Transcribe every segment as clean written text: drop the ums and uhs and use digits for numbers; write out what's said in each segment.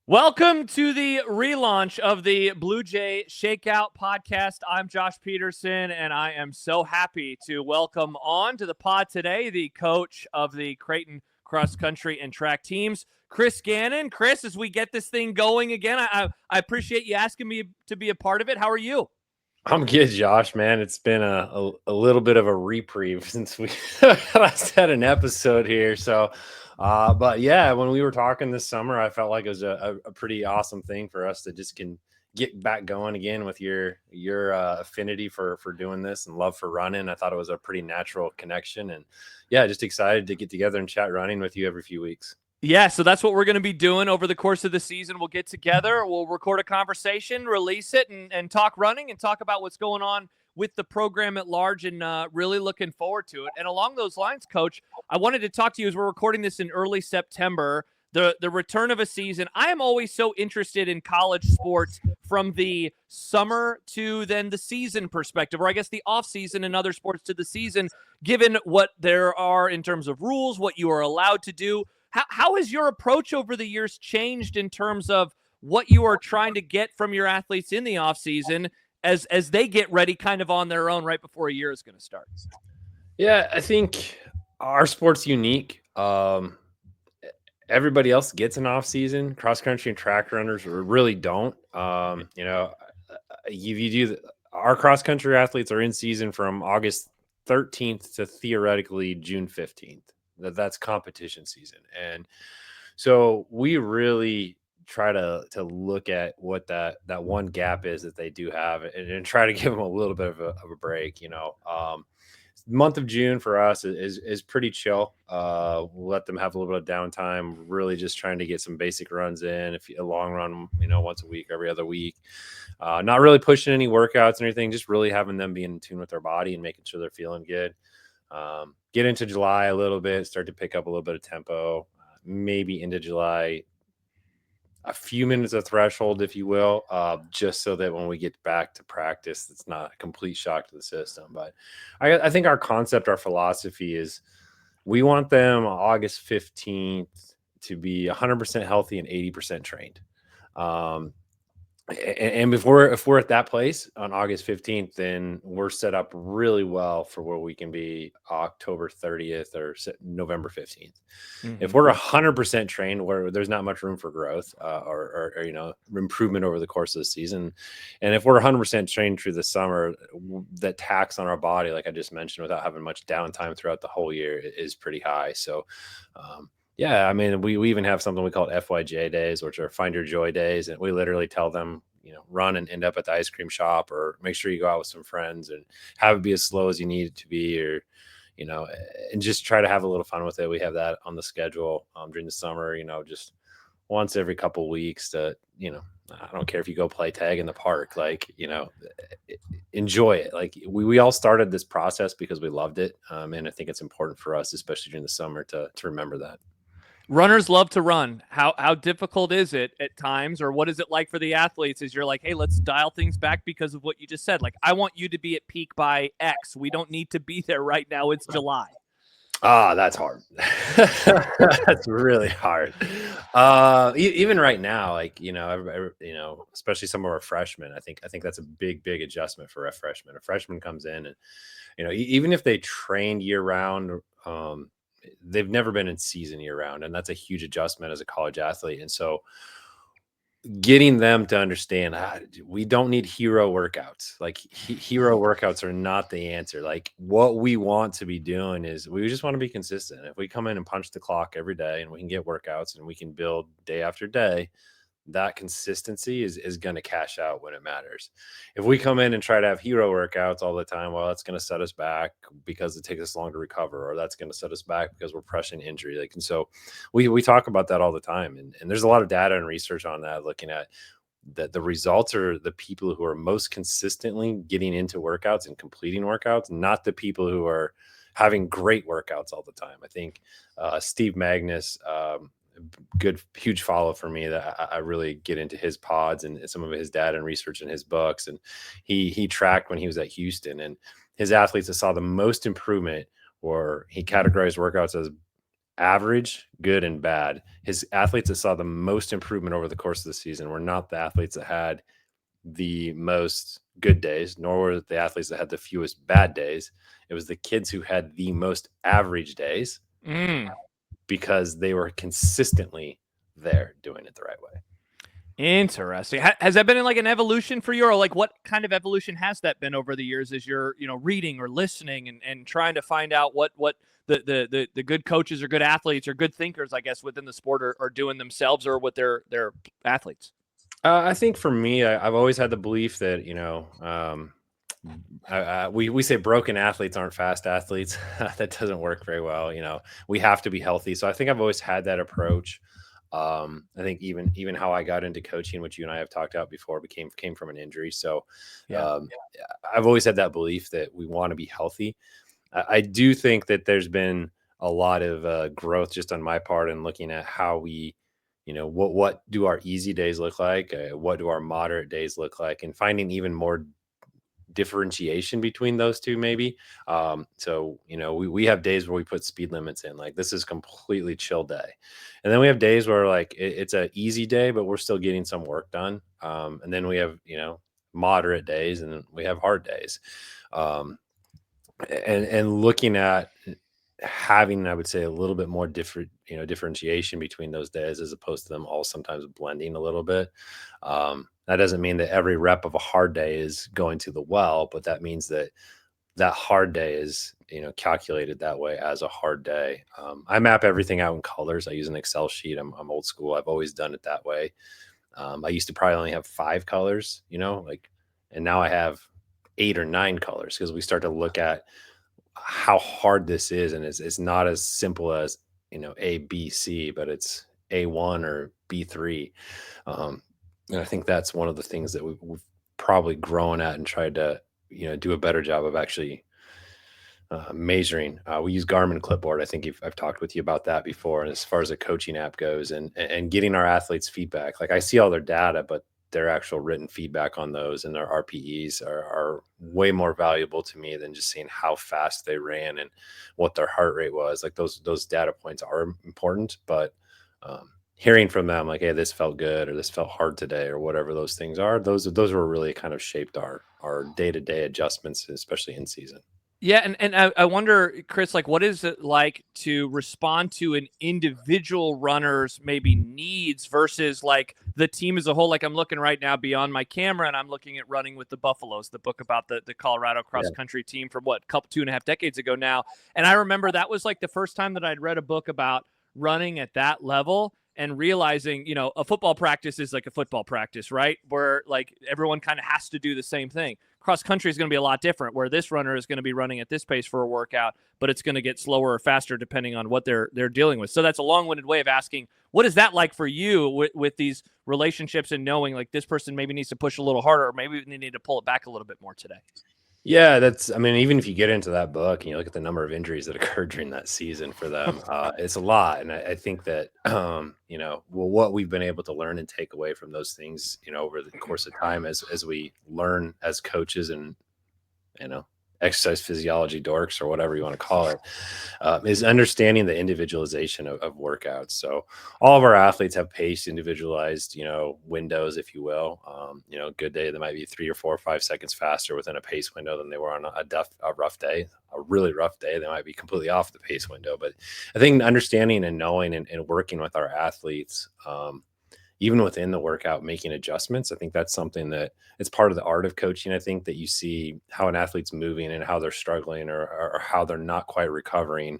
Welcome to the relaunch of the Bluejay Shakeout podcast. I'm Josh Peterson, and I am so happy to welcome on to the pod today the coach of the Creighton cross country and track teams, Chris Gannon. Chris, as we get this thing going again, I appreciate you asking me to be a part of it. How are you? I'm good, Josh, man. It's been a little bit of a reprieve since we last had an episode here. But yeah, when we were talking this summer, I felt like it was a pretty awesome thing for us to just can get back going again with your affinity for doing this and love for running. I thought it was a pretty natural connection, and yeah, just excited to get together and chat running with you every few weeks. Yeah, so that's what we're going to be doing over the course of the season. We'll get together, we'll record a conversation, release it, and talk running and talk about what's going on with the program at large, and really looking forward to it. And along those lines, Coach, I wanted to talk to you as we're recording this in early September, the return of a season. I am always so interested in college sports from the summer to then the season perspective, or I guess the off season and other sports to the season, given what there are in terms of rules, what you are allowed to do. How has your approach over the years changed in terms of what you are trying to get from your athletes in the offseason as they get ready kind of on their own right before a year is going to start? Yeah, I think our sport's unique. Everybody else gets an off season. Cross country and track runners really don't. Our cross country athletes are in season from August 13th to theoretically June 15th. That's competition season, and so we really try to look at what that one gap is that they do have, and try to give them a little bit of a break. Month of June for us is pretty chill. We'll let them have a little bit of downtime, really just trying to get some basic runs in, if a long run, once a week, every other week. Not really pushing any workouts and anything, just really having them be in tune with their body and making sure they're feeling good. Get into July a little bit, start to pick up a little bit of tempo, maybe into July, a few minutes of threshold, if you will, just so that when we get back to practice, it's not a complete shock to the system. But I think our concept, our philosophy is we want them August 15th to be 100% healthy and 80% trained. And if we're at that place on August 15th, then we're set up really well for where we can be October 30th or November 15th. Mm-hmm. If we're 100% trained, where there's not much room for growth or improvement over the course of the season, and if we're 100% trained through the summer, that tax on our body, like I just mentioned, without having much downtime throughout the whole year, is pretty high. So. Yeah, I mean, we even have something we call FYJ days, which are Find Your Joy days, and we literally tell them, run and end up at the ice cream shop, or make sure you go out with some friends and have it be as slow as you need it to be, or and just try to have a little fun with it. We have that on the schedule during the summer, just once every couple weeks to, I don't care if you go play tag in the park, like, enjoy it. Like we all started this process because we loved it. And I think it's important for us, especially during the summer, to remember that. Runners love to run. How difficult is it at times, or what is it like for the athletes as you're like, hey, let's dial things back because of what you just said? Like, I want you to be at peak by X. We don't need to be there right now. It's July. That's hard. That's really hard. Even right now, like, especially some of our freshmen, I think that's a big adjustment for a freshman. A freshman comes in and, even if they trained year round, they've never been in season year round. And that's a huge adjustment as a college athlete. And so getting them to understand we don't need hero workouts. Like hero workouts are not the answer. Like what we want to be doing is we just want to be consistent. If we come in and punch the clock every day and we can get workouts and we can build day after day, that consistency is going to cash out when it matters. If we come in and try to have hero workouts all the time, well, that's going to set us back because it takes us long to recover, or that's going to set us back because we're pressing injury. Like, and so we talk about that all the time. And there's a lot of data and research on that, looking at that the results are the people who are most consistently getting into workouts and completing workouts, not the people who are having great workouts all the time. I think Steve Magnus, good, huge follow for me, that I really get into his pods and some of his data and research in his books. And he tracked when he was at Houston, and his athletes that saw the most improvement, or he categorized workouts as average, good, and bad. His athletes that saw the most improvement over the course of the season were not the athletes that had the most good days, nor were it the athletes that had the fewest bad days. It was the kids who had the most average days because they were consistently there doing it the right way. Interesting. Has that been in like an evolution for you, or like what kind of evolution has that been over the years as you're, reading or listening and trying to find out what the good coaches or good athletes or good thinkers, I guess, within the sport are doing themselves or with their athletes? I think for me, I've always had the belief that we say broken athletes aren't fast athletes. That doesn't work very well. We have to be healthy. So I think I've always had that approach. I think even how I got into coaching, which you and I have talked about before, came from an injury. So I've always had that belief that we want to be healthy. I do think that there's been a lot of growth just on my part in looking at how we, what do our easy days look like? What do our moderate days look like? And finding even more differentiation between those two, maybe. So we have days where we put speed limits in, like this is completely chill day, and then we have days where like it's an easy day but we're still getting some work done, and then we have moderate days, and then we have hard days, um, and looking at having, I would say, a little bit more differentiation between those days as opposed to them all sometimes blending a little bit. That doesn't mean that every rep of a hard day is going to the well, but that means that that hard day is, calculated that way as a hard day. I map everything out in colors. I use an Excel sheet. I'm old school. I've always done it that way. I used to probably only have 5 colors, and now I have 8 or 9 colors because we start to look at how hard this is, and it's not as simple as A, B, C, but it's A1 or B3. And I think that's one of the things that we've probably grown at and tried to do a better job of actually measuring. We use Garmin Clipboard. I think I've talked with you about that before. And as far as a coaching app goes, and getting our athletes feedback, like I see all their data, but their actual written feedback on those and their RPEs are way more valuable to me than just seeing how fast they ran and what their heart rate was. Like those data points are important, but hearing from them like, hey, this felt good or this felt hard today or whatever those things are, those were really kind of shaped our day-to-day adjustments, especially in season. Yeah, and I wonder, Chris, like, what is it like to respond to an individual runner's maybe needs versus like the team as a whole? Like, I'm looking right now beyond my camera, and I'm looking at Running with the Buffaloes, the book about the Colorado cross country team from what, 2.5 decades ago now. And I remember that was like the first time that I'd read a book about running at that level and realizing, a football practice is like a football practice, right? Where like everyone kind of has to do the same thing. Cross country is going to be a lot different, where this runner is going to be running at this pace for a workout, but it's going to get slower or faster depending on what they're dealing with. So that's a long-winded way of asking, what is that like for you with these relationships and knowing like this person maybe needs to push a little harder, or maybe they need to pull it back a little bit more today? Yeah, even if you get into that book and you look at the number of injuries that occurred during that season for them, it's a lot. And I think that, what we've been able to learn and take away from those things, over the course of time as we learn as coaches and, exercise physiology dorks or whatever you want to call it, is understanding the individualization of workouts. So all of our athletes have paced, individualized, windows, if you will. Good day, they might be 3 or 4 or 5 seconds faster within a pace window than they were on a rough day. A really rough day, they might be completely off the pace window. But I think understanding and knowing and working with our athletes, even within the workout, making adjustments. I think that's something that it's part of the art of coaching. I think that you see how an athlete's moving and how they're struggling or how they're not quite recovering,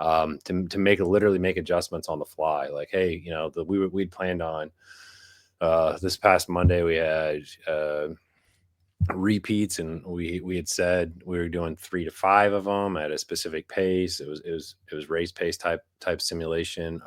to literally make adjustments on the fly. Like, hey, we'd planned on this past Monday, we had repeats, and we had said we were doing 3 to 5 of them at a specific pace. It was race pace type simulation,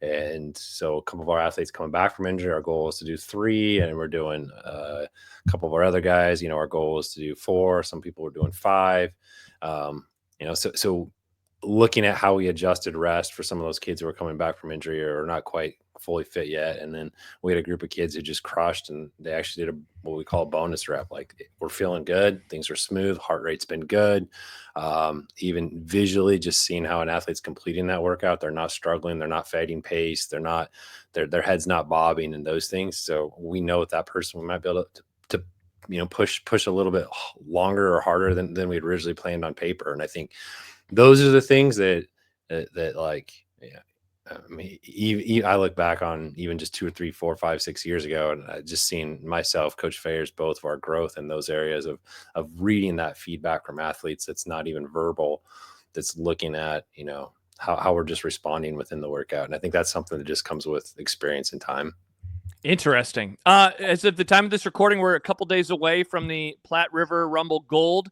and so a couple of our athletes coming back from injury, our goal is to do 3, and we're doing a couple of our other guys, our goal is to do 4. Some people were doing 5. So looking at how we adjusted rest for some of those kids who were coming back from injury or not quite fully fit yet. And then we had a group of kids who just crushed, and they actually did what we call a bonus rep. Like, we're feeling good, things are smooth, heart rate's been good. Even visually, just seeing how an athlete's completing that workout, they're not struggling, they're not fading pace, their head's not bobbing and those things. So we know with that person, we might be able to push a little bit longer or harder than we'd originally planned on paper. And I think those are the things that like, yeah, I mean, I look back on even just 2 or 3, 4, 5, 6 years ago, and I just seen myself, Coach Fayers, both of our growth in those areas of reading that feedback from athletes that's not even verbal, that's looking at, how we're just responding within the workout. And I think that's something that just comes with experience and time. Interesting. As of the time of this recording, we're a couple days away from the Platte River Rumble Gold,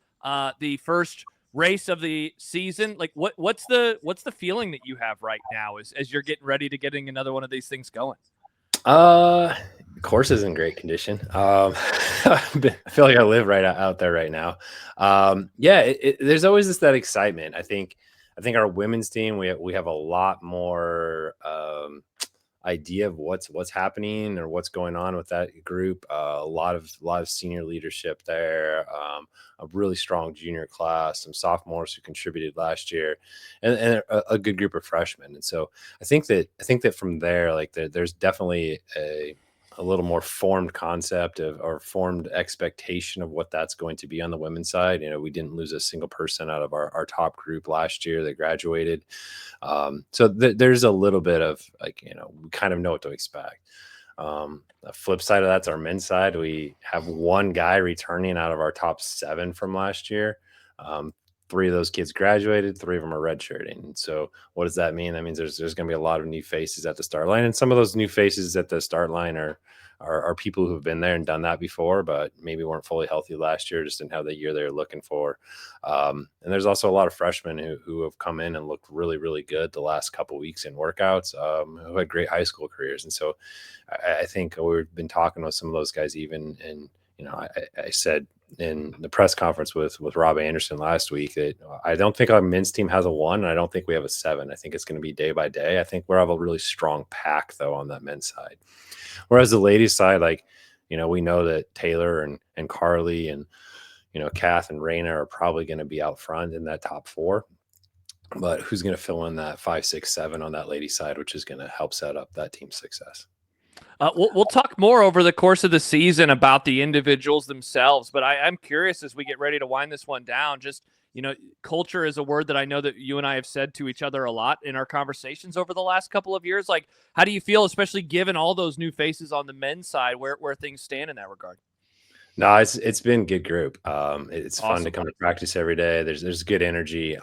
the first race of the season. Like, what's the feeling that you have right now as you're getting ready to getting another one of these things going? Course is in great condition. I feel like I live right out there right now. There's always that excitement. I think our women's team, we have a lot more idea of what's happening or what's going on with that group. A lot of senior leadership there, a really strong junior class, some sophomores who contributed last year, and a good group of freshmen. And so I think that from there, like, there's definitely a little more formed concept or formed expectation of what that's going to be on the women's side. We didn't lose a single person out of our top group last year that graduated. So there's a little bit of, like, we kind of know what to expect. The flip side of that's our men's side. We have one guy returning out of our top 7 from last year. 3 of those kids graduated, 3 of them are redshirting. So what does that mean? That means there's going to be a lot of new faces at the start line, and some of those new faces at the start line are people who have been there and done that before, but maybe weren't fully healthy last year, just didn't have the year they were looking for. And there's also a lot of freshmen who have come in and looked really, really good the last couple of weeks in workouts, who had great high school careers. And so I think we've been talking with some of those guys even, and I said in the press conference with Rob Anderson last week that I don't think our men's team has a 1. And I don't think we have a 7. I think it's going to be day by day. I think we'll have a really strong pack though on that men's side. Whereas the ladies side, like, we know that Taylor and Carly and, Kath and Raina are probably going to be out front in that top 4. But who's going to fill in that 5, 6, 7 on that lady side, which is going to help set up that team's success? We'll talk more over the course of the season about the individuals themselves, but I'm curious as we get ready to wind this one down. Just, culture is a word that I know that you and I have said to each other a lot in our conversations over the last couple of years. Like, how do you feel, especially given all those new faces on the men's side, where things stand in that regard? No, it's been a good group. It's Awesome. fun to come to practice every day. There's good energy.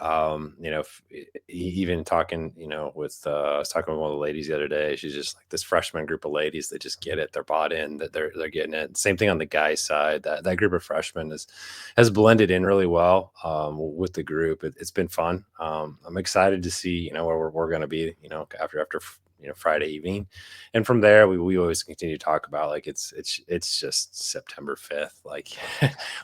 Even talking, with I was talking with one of the ladies the other day. She's just like, this freshman group of ladies that just get it. They're bought in. That they're getting it. Same thing on the guys' side. That group of freshmen has blended in really well with the group. It's been fun. I'm excited to see where we're going to be. After Friday evening, and from there we always continue to talk about, like, it's just September 5th. Like,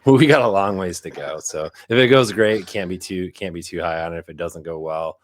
we got a long ways to go. So if it goes great, can't be too high on it. If it doesn't go well,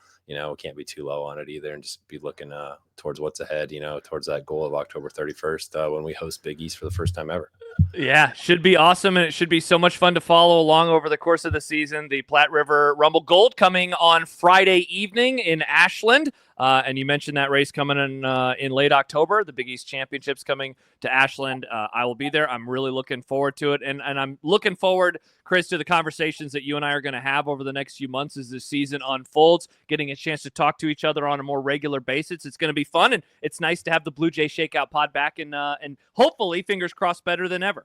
can't be too low on it either, and just be looking towards what's ahead, towards that goal of October 31st when we host Big East for the first time ever. Yeah, should be awesome, and it should be so much fun to follow along over the course of the season. The Platte River Rumble Gold coming on Friday evening in Ashland, and you mentioned that race coming in late October. The Big East Championships coming to Ashland. I will be there. I'm really looking forward to it, and I'm looking forward, Chris, to the conversations that you and I are going to have over the next few months as this season unfolds, getting a chance to talk to each other on a more regular basis. It's going to be fun, and it's nice to have the Bluejay Shakeout pod back, and hopefully, fingers crossed, better than ever.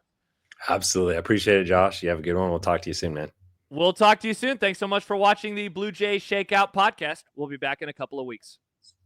Absolutely. I appreciate it, Josh. You have a good one. We'll talk to you soon, man. We'll talk to you soon. Thanks so much for watching the Bluejay Shakeout podcast. We'll be back in a couple of weeks.